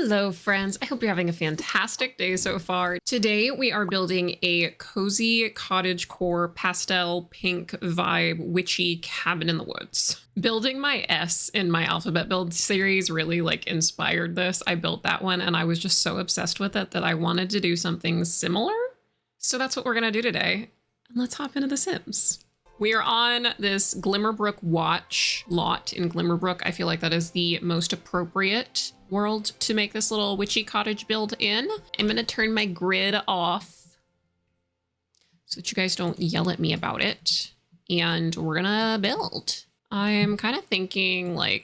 Hello friends, I hope you're having a fantastic day so far. Today we are building a cozy cottage core pastel pink vibe witchy cabin in the woods. Building my S in my alphabet build series really inspired this. I built that one and I was just so obsessed with it that I wanted to do something similar. So that's what we're gonna do today. And let's hop into The Sims. We are on this Glimmerbrook watch lot in Glimmerbrook. I feel like that is the most appropriate world to make this little witchy cottage build in. I'm gonna turn my grid off so that you guys don't yell at me about it. And we're gonna build. I'm kind of thinking I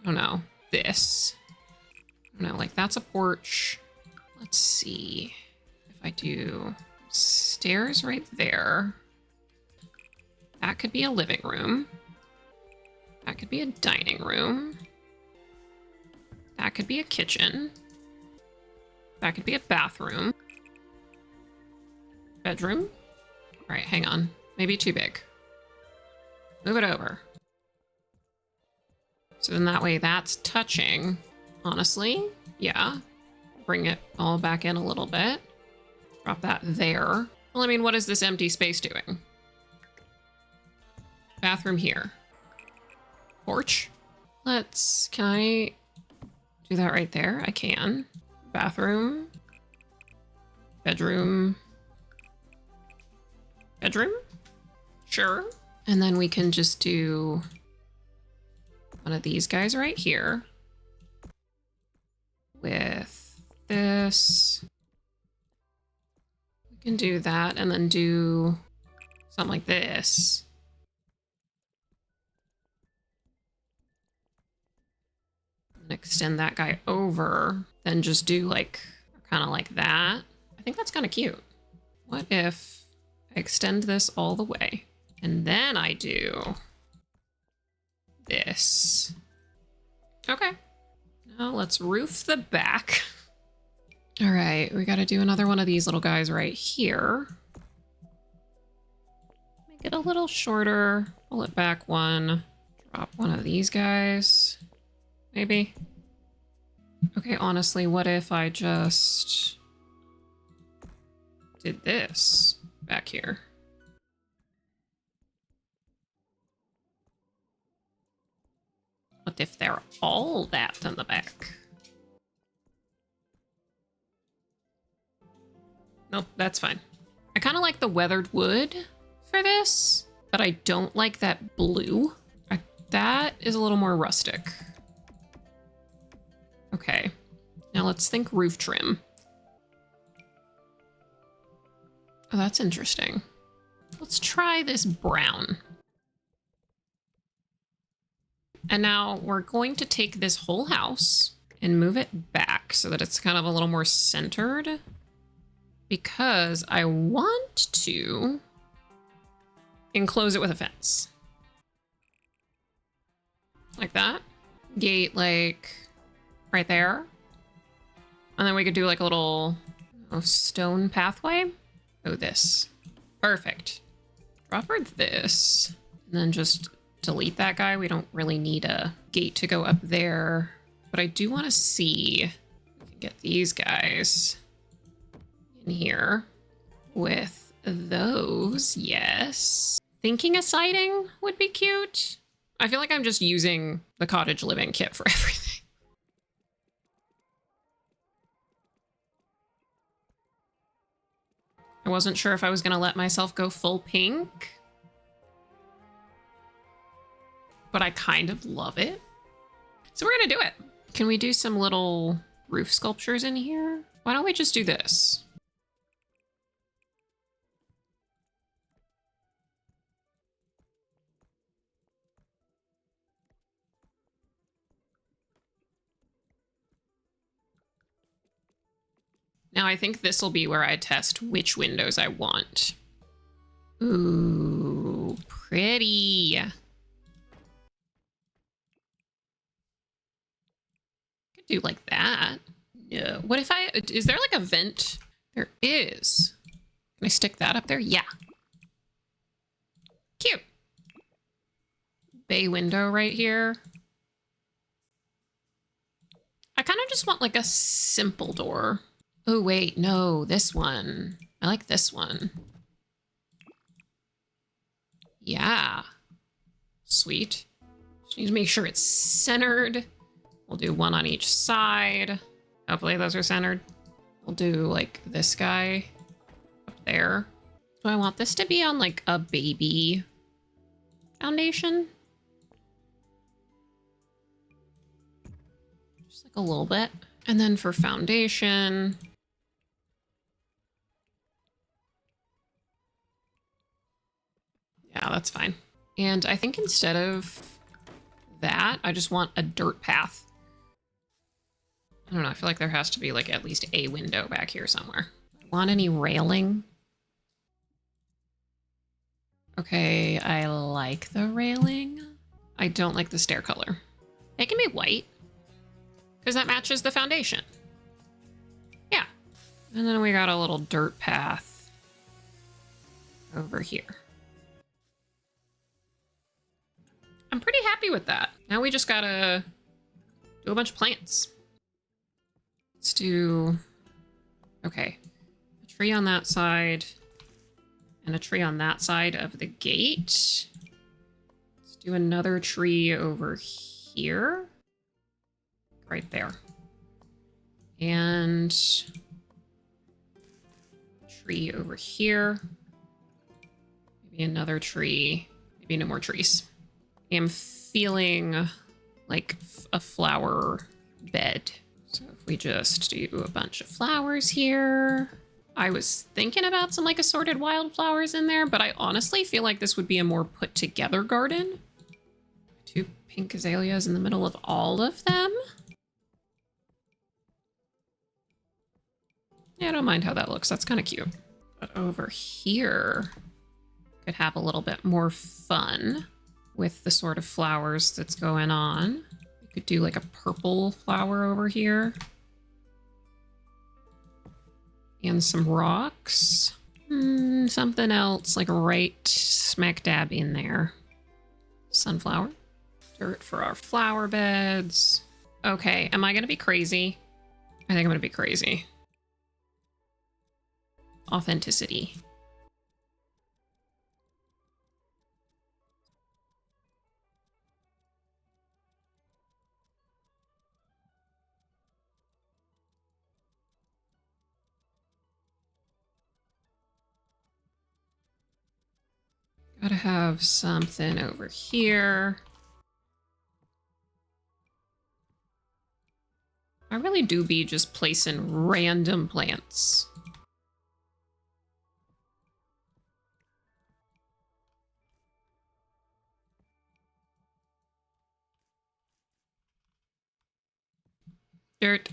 don't know, this. I don't know, that's a porch. Let's see if I do stairs right there. That could be a living room. That could be a dining room. That could be a kitchen. That could be a bathroom. Bedroom. All right, hang on. Maybe too big. Move it over. So then that way that's touching. Honestly, yeah. Bring it all back in a little bit. Drop that there. Well, I mean, what is this empty space doing? Bathroom here. Porch. Can I do that right there? I can. Bathroom. Bedroom. Bedroom? Sure. And then we can just do one of these guys right here with this. We can do that and then do something like this. And extend that guy over, then just do kind of like that. I think that's kind of cute. What if I extend this all the way and then I do this? Okay. Now let's roof the back. All right, we got to do another one of these little guys right here. Make it a little shorter. Pull it back one. Drop one of these guys. Maybe. Okay, honestly, what if I just did this back here? What if they're all that in the back? Nope, that's fine. I kind of like the weathered wood for this, but I don't like that blue. That is a little more rustic. Okay, now let's think roof trim. Oh, that's interesting. Let's try this brown. And now we're going to take this whole house and move it back so that it's kind of a little more centered, because I want to enclose it with a fence. Like that. Gate right there. And then we could do a little stone pathway. Oh, this. Perfect. Drop her this. And then just delete that guy. We don't really need a gate to go up there. But I do want to see if we can get these guys in here with those. Yes. Thinking a siding would be cute. I feel like I'm just using the cottage living kit for everything. I wasn't sure if I was going to let myself go full pink, but I kind of love it. So we're going to do it. Can we do some little roof sculptures in here? Why don't we just do this? Now I think this will be where I test which windows I want. Ooh, pretty. Could do like that. No. What if is there a vent? There is. Can I stick that up there? Yeah. Cute. Bay window right here. I kind of just want like a simple door. Oh, wait, no, this one. I like this one. Yeah. Sweet. Just need to make sure it's centered. We'll do one on each side. Hopefully those are centered. We'll do like this guy up there. Do I want this to be on like a baby foundation? Just like a little bit. And then for foundation, yeah, that's fine. And I think instead of that, I just want a dirt path. I don't know, I feel like there has to be like at least a window back here somewhere. Want any railing? Okay, I like the railing. I don't like the stair color. It can be white, because that matches the foundation. Yeah. And then we got a little dirt path over here. I'm pretty happy with that. Now we just gotta do a bunch of plants. Let's do, okay, a tree on that side and a tree on that side of the gate. Let's do another tree over here. Right there. And tree over here. Maybe another tree. Maybe no more trees. I'm feeling like a flower bed. So if we just do a bunch of flowers here. I was thinking about some like assorted wildflowers in there, but I honestly feel like this would be a more put together garden. 2 pink azaleas in the middle of all of them. Yeah, I don't mind how that looks. That's kind of cute. But over here, could have a little bit more fun with the sort of flowers that's going on. We could do like a purple flower over here. And some rocks. Something else like right smack dab in there. Sunflower. Dirt for our flower beds. Okay, am I gonna be crazy? I think I'm gonna be crazy. Authenticity. Gotta have something over here. I really do be just placing random plants. Dirt.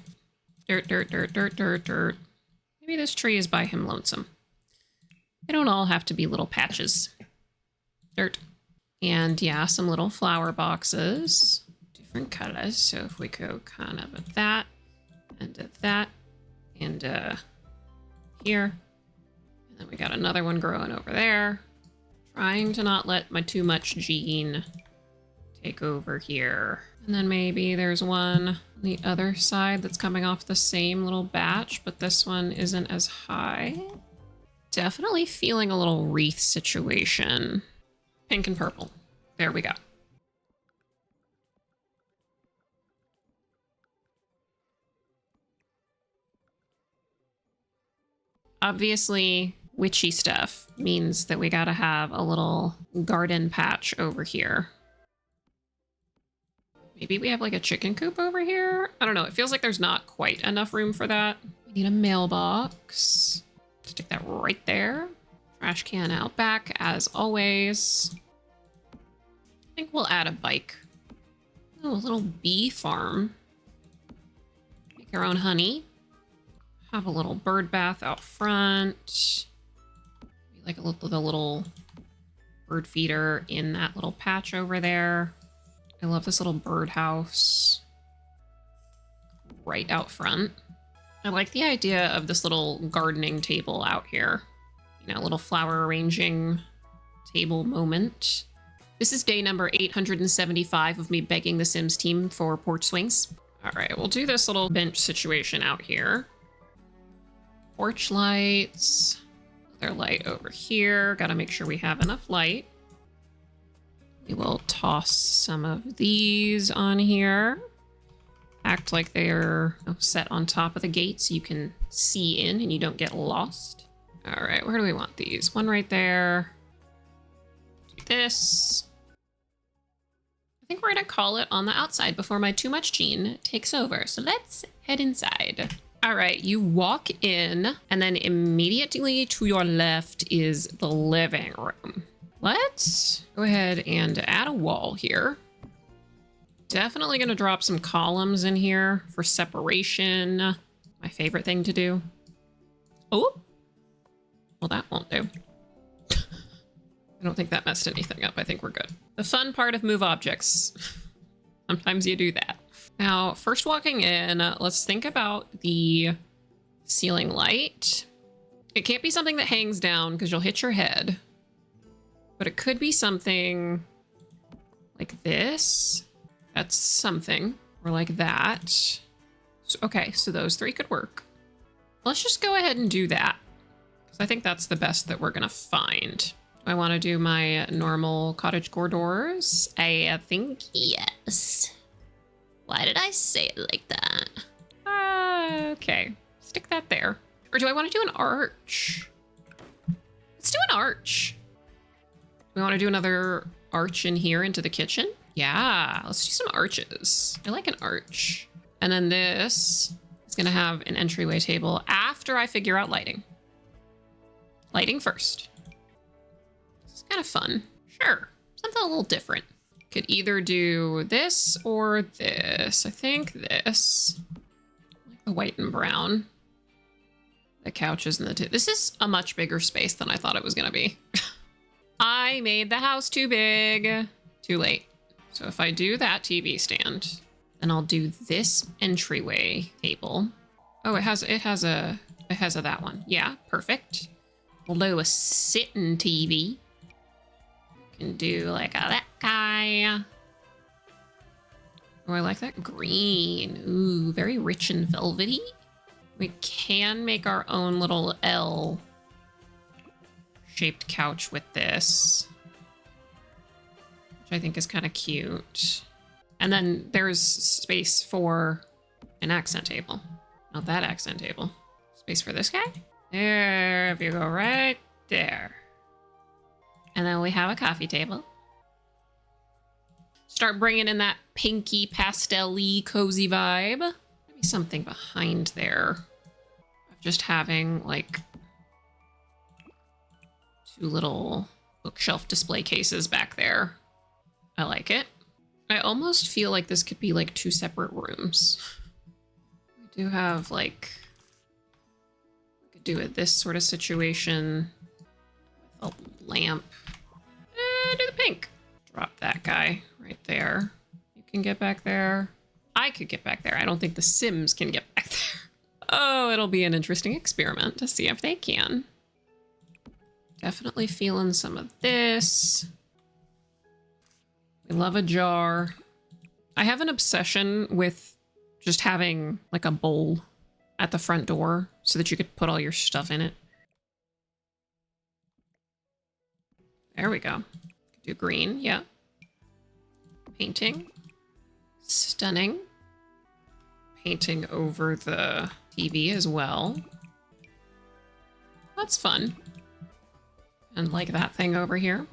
Dirt, dirt, dirt, dirt, dirt, dirt. Maybe this tree is by him lonesome. They don't all have to be little patches. Dirt. And yeah, some little flower boxes. Different colors. So if we go kind of at that, and at that, and here. And then we got another one growing over there. Trying to not let my too much gene take over here. And then maybe there's one on the other side that's coming off the same little batch, but this one isn't as high. Definitely feeling a little wreath situation. Pink and purple. There we go. Obviously, witchy stuff means that we gotta have a little garden patch over here. Maybe we have like a chicken coop over here? I don't know. It feels like there's not quite enough room for that. We need a mailbox. Stick that right there. Trash can out back, as always. I think we'll add a bike. Oh, a little bee farm. Make our own honey. Have a little bird bath out front. Like the little bird feeder in that little patch over there. I love this little birdhouse right out front. I like the idea of this little gardening table out here. You know, a little flower arranging table moment. This is day number 875 of me begging the Sims team for porch swings. All right, we'll do this little bench situation out here. Porch lights. Another light over here. Got to make sure we have enough light. We will toss some of these on here. Act like they're set on top of the gate so you can see in and you don't get lost. All right, where do we want these? One right there. Do this. I think we're gonna call it on the outside before my too much gene takes over. So let's head inside. All right, you walk in and then immediately to your left is the living room. Let's go ahead and add a wall here. Definitely gonna drop some columns in here for separation. My favorite thing to do. Oh, well, that won't do. I don't think that messed anything up. I think we're good. The fun part of move objects. Sometimes you do that. Now, first walking in, let's think about the ceiling light. It can't be something that hangs down because you'll hit your head. But it could be something like this. That's something. Or like that. So, okay, so those three could work. Let's just go ahead and do that. Because I think that's the best that we're going to find. I want to do my normal cottage core doors. I think yes. Why did I say it like that? Okay, stick that there. Or do I want to do an arch? Let's do an arch. We want to do another arch in here into the kitchen? Yeah, let's do some arches. I like an arch. And then this is going to have an entryway table after I figure out lighting. Lighting first. Kind of fun. Sure. Something a little different. Could either do this or this. I think this. I like the white and brown. The couches and the... This is a much bigger space than I thought it was going to be. I made the house too big. Too late. So if I do that TV stand, then I'll do this entryway table. Oh, it has that one. Yeah, perfect. We'll do a sitting TV. Can do like that guy. Oh, I like that green. Ooh, very rich and velvety. We can make our own little L-shaped couch with this, which I think is kind of cute. And then there's space for an accent table. Not that accent table. Space for this guy. There, if you go right there. And then we have a coffee table. Start bringing in that pinky, pastel-y, cozy vibe. Maybe something behind there. Of just having, like, two little bookshelf display cases back there. I like it. I almost feel like this could be, like, two separate rooms. We do have, like... We could do it this sort of situation. With a lamp. Do the pink. Drop that guy right there. You can get back there. I could get back there. I don't think the Sims can get back there. Oh, it'll be an interesting experiment to see if they can. Definitely feeling some of this. We love a jar. I have an obsession with just having like a bowl at the front door so that you could put all your stuff in it. There we go. Do green, yeah. Painting. Stunning. Painting over the TV as well. That's fun. And like that thing over here.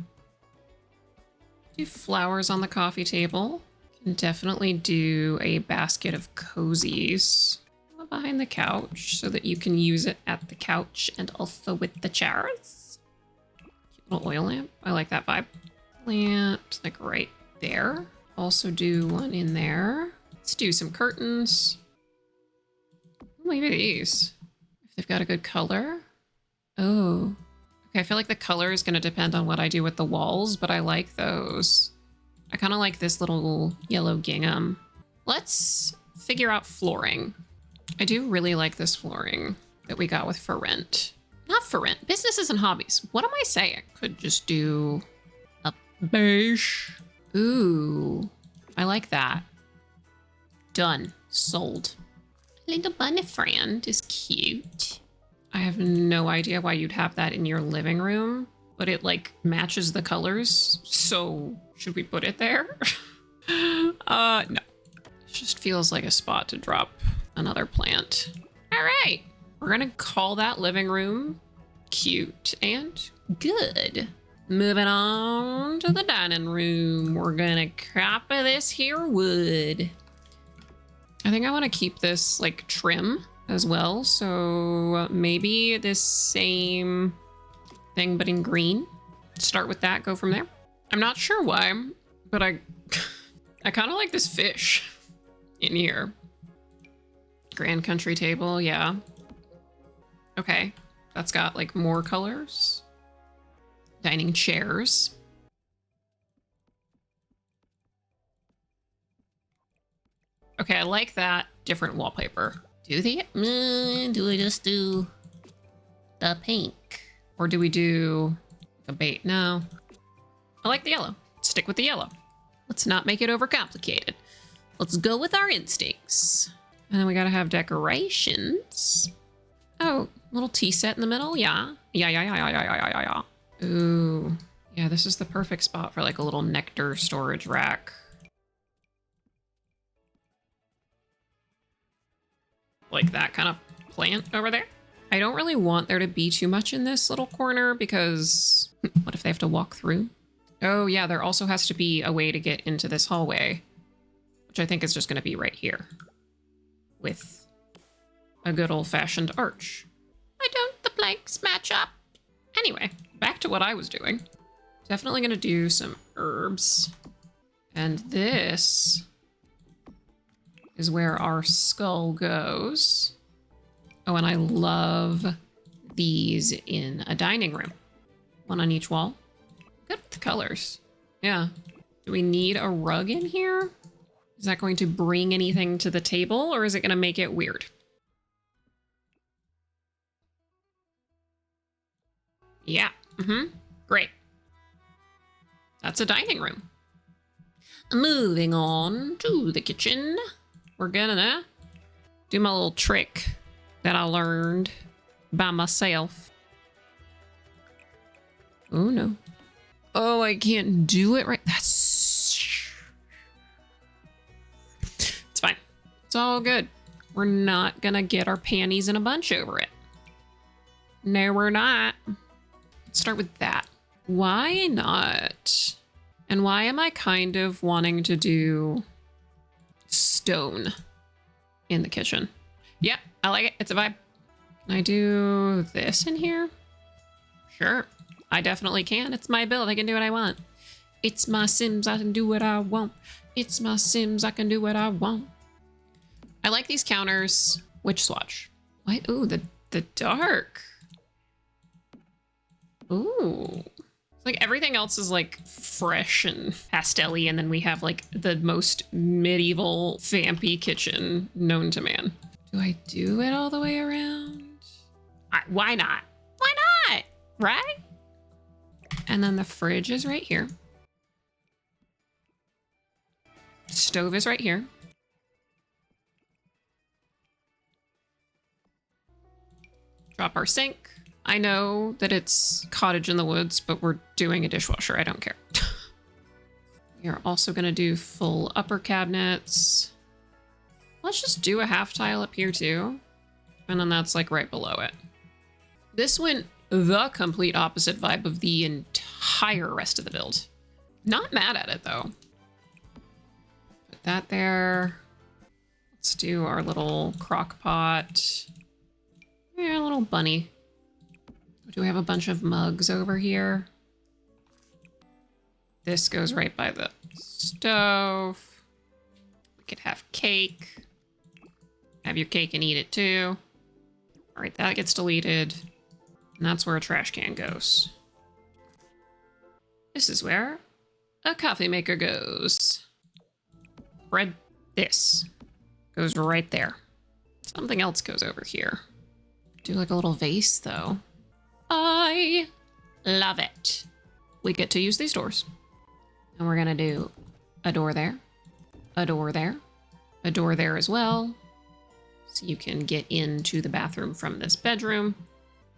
Do flowers on the coffee table. Can definitely do a basket of cozies behind the couch so that you can use it at the couch and also with the chairs. Cute little oil lamp. I like that vibe. Plant like right there. Also do one in there. Let's do some curtains. Maybe these, if they've got a good color. Oh, okay. I feel like the color is going to depend on what I do with the walls, but I like those. I kind of like this little yellow gingham. Let's figure out flooring. I do really like this flooring that we got with for rent. Not for rent, businesses and hobbies. What am I saying? Could just do a beige. Ooh, I like that. Done. Sold. Little bunny friend is cute. I have no idea why you'd have that in your living room, but it like matches the colors. So should we put it there? No. It just feels like a spot to drop another plant. All right. We're gonna call that living room cute and good. Moving on to the dining room. We're gonna copy this here wood. I think I want to keep this like trim as well. So maybe this same thing, but in green. Start with that, go from there. I'm not sure why, but I kind of like this fish in here. Grand Country table, yeah. Okay, that's got like more colors. Dining chairs. Okay, I like that. Different wallpaper. Do I just do the pink? Or do we do a bait? No. I like the yellow. Stick with the yellow. Let's not make it overcomplicated. Let's go with our instincts. And then we gotta have decorations. Oh, little tea set in the middle? Yeah. Yeah. Ooh. Yeah, this is the perfect spot for like a little nectar storage rack. Like that kind of plant over there. I don't really want there to be too much in this little corner because what if they have to walk through? Oh yeah, there also has to be a way to get into this hallway, which I think is just going to be right here with a good old-fashioned arch. Why don't the blanks match up? Anyway, back to what I was doing. Definitely going to do some herbs. And this is where our skull goes. Oh, and I love these in a dining room. One on each wall. Good with the colors. Yeah. Do we need a rug in here? Is that going to bring anything to the table, or is it going to make it weird? Yeah. Great. That's a dining room. Moving on to the kitchen. We're gonna do my little trick that I learned by myself. Oh no. Oh, I can't do it right. It's fine. It's all good. We're not gonna get our panties in a bunch over it. No, we're not. Let's start with that. Why not? And why am I kind of wanting to do stone in the kitchen? Yeah, I like it. It's a vibe. Can I do this in here? Sure. I definitely can. It's my build. I can do what I want. It's my Sims. I can do what I want. It's my Sims. I can do what I want. I like these counters. Which swatch? What? Ooh, the dark. Ooh. Like everything else is like fresh and pastel-y, and then we have like the most medieval vampy kitchen known to man. Do I do it all the way around? Why not? Why not? Right? And then the fridge is right here. Stove is right here. Drop our sink. I know that it's cottage in the woods, but we're doing a dishwasher. I don't care. We are also going to do full upper cabinets. Let's just do a half tile up here too. And then that's like right below it. This went the complete opposite vibe of the entire rest of the build. Not mad at it though. Put that there. Let's do our little crock pot. Yeah, a little bunny. Do we have a bunch of mugs over here? This goes right by the stove. We could have cake. Have your cake and eat it too. All right, that gets deleted. And that's where a trash can goes. This is where a coffee maker goes. Bread, this goes right there. Something else goes over here. Do like a little vase though. I love it. We get to use these doors. And we're gonna do a door there, a door there, a door there as well, so you can get into the bathroom from this bedroom.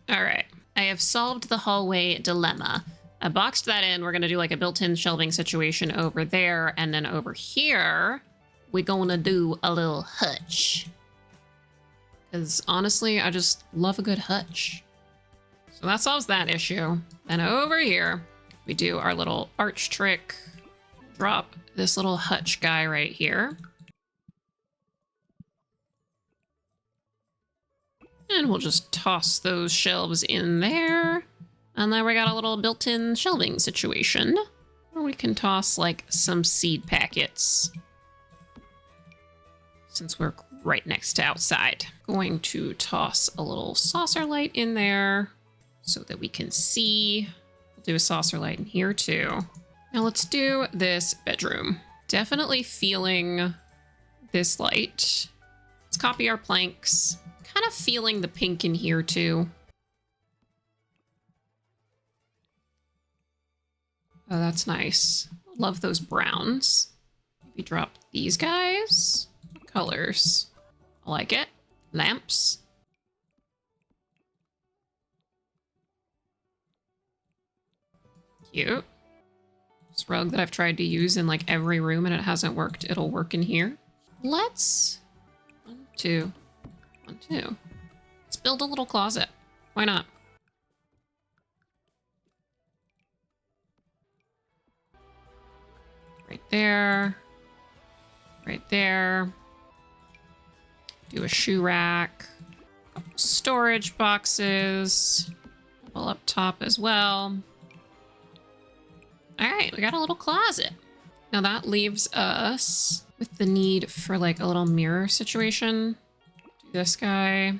All right, I have solved the hallway dilemma. I boxed that in. We're gonna do like a built-in shelving situation over there, and then over here, we're gonna do a little hutch. Because honestly, I just love a good hutch. So that solves that issue. Then over here, we do our little arch trick. Drop this little hutch guy right here. And we'll just toss those shelves in there. And then we got a little built-in shelving situation where we can toss like some seed packets. Since we're right next to outside. Going to toss a little saucer light in there so that we can see. We'll do a saucer light in here too. Now let's do this bedroom. Definitely feeling this light. Let's copy our planks. Kind of feeling the pink in here too. Oh, that's nice. Love those browns. Maybe drop these guys. Colors. I like it. Lamps. Cute. This rug that I've tried to use in like every room and it hasn't worked. It'll work in here. Let's... 1, 2. 1, 2. Let's build a little closet. Why not? Right there. Right there. Do a shoe rack. Couple storage boxes. Couple up top as well. All right, we got a little closet. Now that leaves us with the need for like a little mirror situation. Do this guy.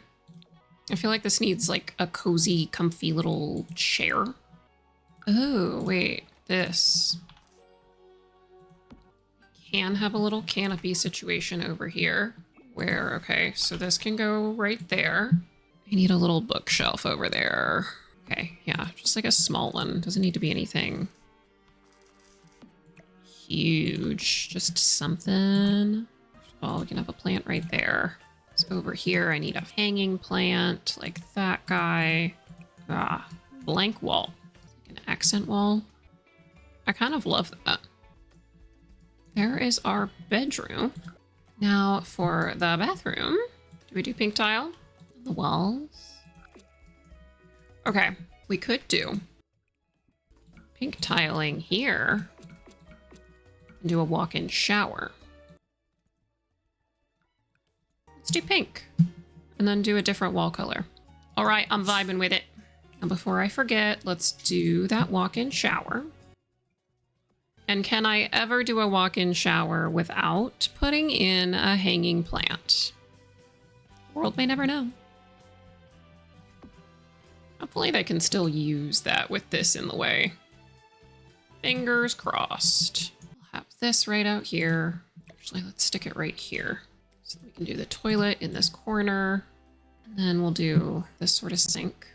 I feel like this needs like a cozy, comfy little chair. Oh, wait, this. Can have a little canopy situation over here where, okay, so this can go right there. I need a little bookshelf over there. Okay, yeah, just like a small one. Doesn't need to be anything huge, just something. Oh, we can have a plant right there. So over here, I need a hanging plant like that guy. Ah, blank wall. Like an accent wall. I kind of love that. There is our bedroom. Now for the bathroom, do we do pink tile on the walls? Okay, we could do pink tiling here and do a walk-in shower. Let's do pink and then do a different wall color. All right, I'm vibing with it. And before I forget, let's do that walk-in shower. And can I ever do a walk-in shower without putting in a hanging plant? The world may never know. Hopefully they can still use that with this in the way. Fingers crossed. I'll have this right out here. Actually, let's stick it right here. So we can do the toilet in this corner. And then we'll do this sort of sink.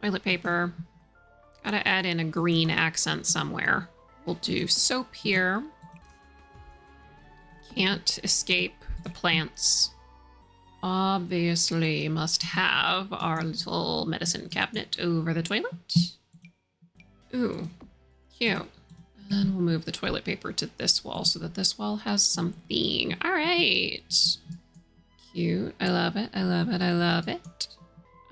Toilet paper. Gotta add in a green accent somewhere. We'll do soap here. Can't escape the plants. Obviously must have our little medicine cabinet over the toilet. Ooh, cute. And then we'll move the toilet paper to this wall so that this wall has something. All right. Cute. I love it. I love it. I love it.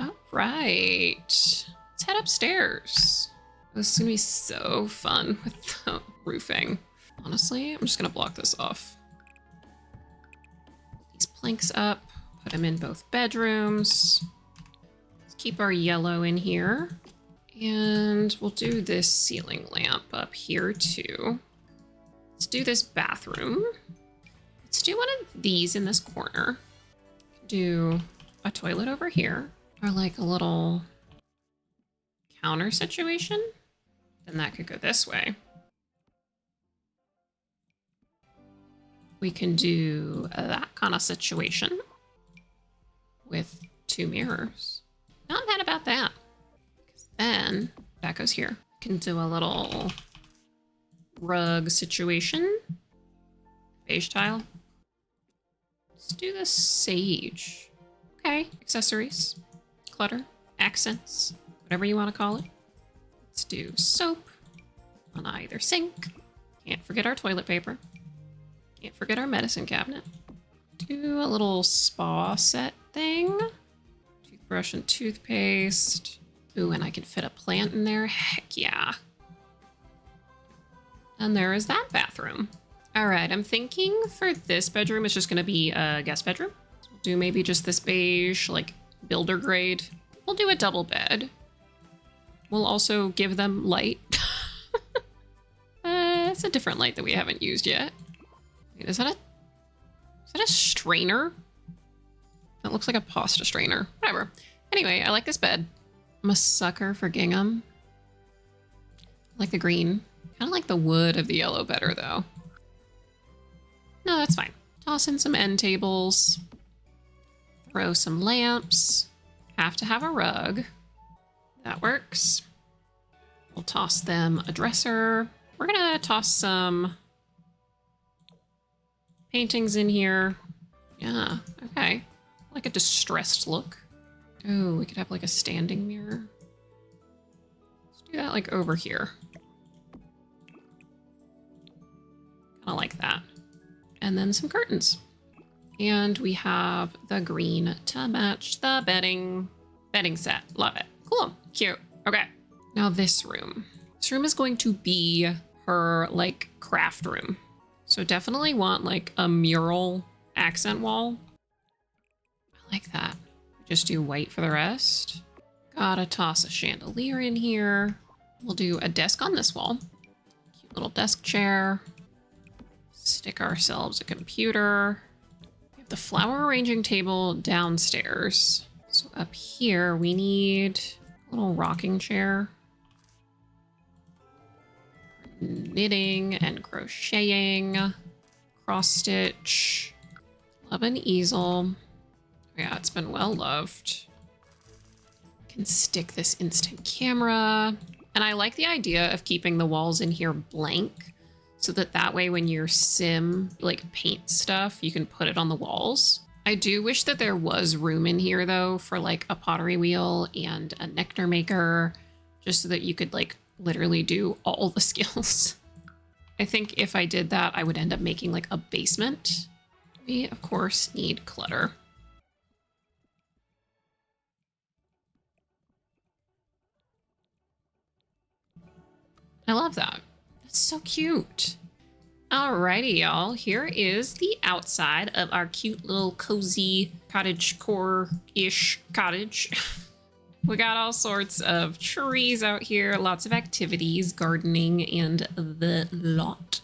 All right. Let's head upstairs. This is gonna be so fun with the roofing. Honestly, I'm just gonna block this off. These planks up, put them in both bedrooms. Let's keep our yellow in here. And we'll do this ceiling lamp up here too. Let's do this bathroom. Let's do one of these in this corner. Do a toilet over here, or like a little counter situation. Then that could go this way. We can do that kind of situation with 2 mirrors. Not mad about that. Then that goes here. Can do a little rug situation. Beige tile. Let's do the sage. Okay, accessories, clutter, accents, whatever you want to call it. Let's do soap on either sink. Can't forget our toilet paper. Can't forget our medicine cabinet. Do a little spa set thing. Toothbrush and toothpaste. Ooh, and I can fit a plant in there. Heck yeah. And there is that bathroom. All right, I'm thinking for this bedroom, it's just gonna be a guest bedroom. So we'll do maybe just this beige, like builder grade. We'll do a double bed. We'll also give them light. It's a different light that we haven't used yet. Wait, is that a strainer? That looks like a pasta strainer. Whatever. Anyway, I like this bed. I'm a sucker for gingham. I like the green. Kind of like the wood of the yellow better, though. No, that's fine. Toss in some end tables. Throw some lamps. Have to have a rug. That works. We'll toss them a dresser. We're gonna toss some paintings in here. Yeah, okay. Like a distressed look. Oh, we could have like a standing mirror. Let's do that like over here. Kind of like that. And then some curtains. And we have the green to match the bedding set. Love it. Cool. Cute. Okay. Now this room. This room is going to be her like craft room. So definitely want like a mural accent wall. I like that. Just do white for the rest. Gotta toss a chandelier in here. We'll do a desk on this wall. Cute little desk chair. Stick ourselves a computer. We have the flower arranging table downstairs. So up here we need a little rocking chair. Knitting and crocheting. Cross stitch. Love an easel. Yeah, it's been well loved. Can stick this instant camera. And I like the idea of keeping the walls in here blank so that way when your sim like paint stuff, you can put it on the walls. I do wish that there was room in here though for like a pottery wheel and a nectar maker, just so that you could like literally do all the skills. I think if I did that, I would end up making like a basement. We of course need clutter. I love that. That's so cute. Alrighty, y'all. Here is the outside of our cute little cozy cottage core-ish cottage. We got all sorts of trees out here, lots of activities, gardening, and the lot.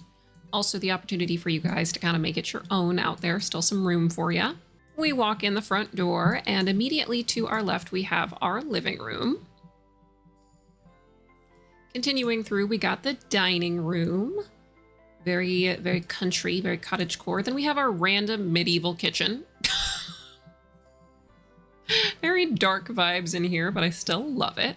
Also the opportunity for you guys to kind of make it your own out there. Still some room for you. We walk in the front door, and immediately to our left, we have our living room. Continuing through, we got the dining room. Very, very country, very cottagecore. Then we have our random medieval kitchen. Very dark vibes in here, but I still love it.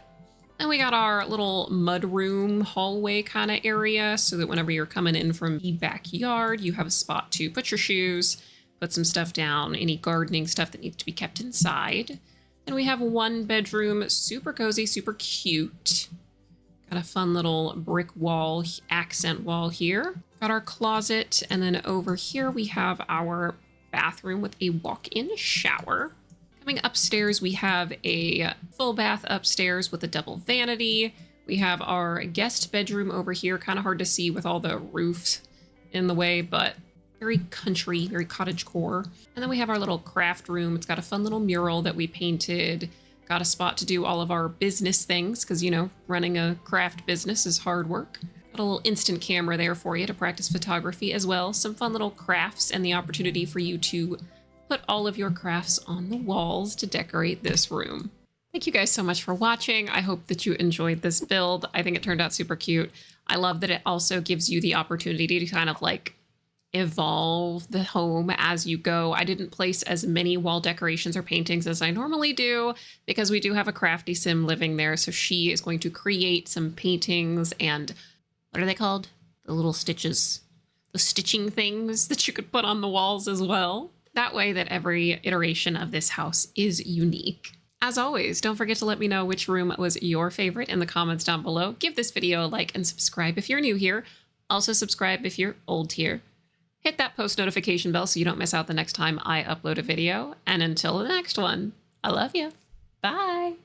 And we got our little mudroom hallway kind of area so that whenever you're coming in from the backyard, you have a spot to put your shoes, put some stuff down, any gardening stuff that needs to be kept inside. And we have one bedroom, super cozy, super cute. Got a fun little brick wall, accent wall here. Got our closet, and then over here we have our bathroom with a walk-in shower. Coming upstairs, we have a full bath upstairs with a double vanity. We have our guest bedroom over here, kind of hard to see with all the roofs in the way, but very country, very cottagecore. And then we have our little craft room. It's got a fun little mural that we painted. Got a spot to do all of our business things because, you know, running a craft business is hard work. Got a little instant camera there for you to practice photography as well. Some fun little crafts and the opportunity for you to put all of your crafts on the walls to decorate this room. Thank you guys so much for watching. I hope that you enjoyed this build. I think it turned out super cute. I love that it also gives you the opportunity to kind of like evolve the home as you go. I didn't place as many wall decorations or paintings as I normally do because we do have a crafty sim living there. So she is going to create some paintings and what are they called? The little stitches, the stitching things that you could put on the walls as well. That way that every iteration of this house is unique. As always, don't forget to let me know which room was your favorite in the comments down below. Give this video a like and subscribe if you're new here. Also subscribe if you're old here. Hit that post notification bell so you don't miss out the next time I upload a video. And until the next one, I love you. Bye.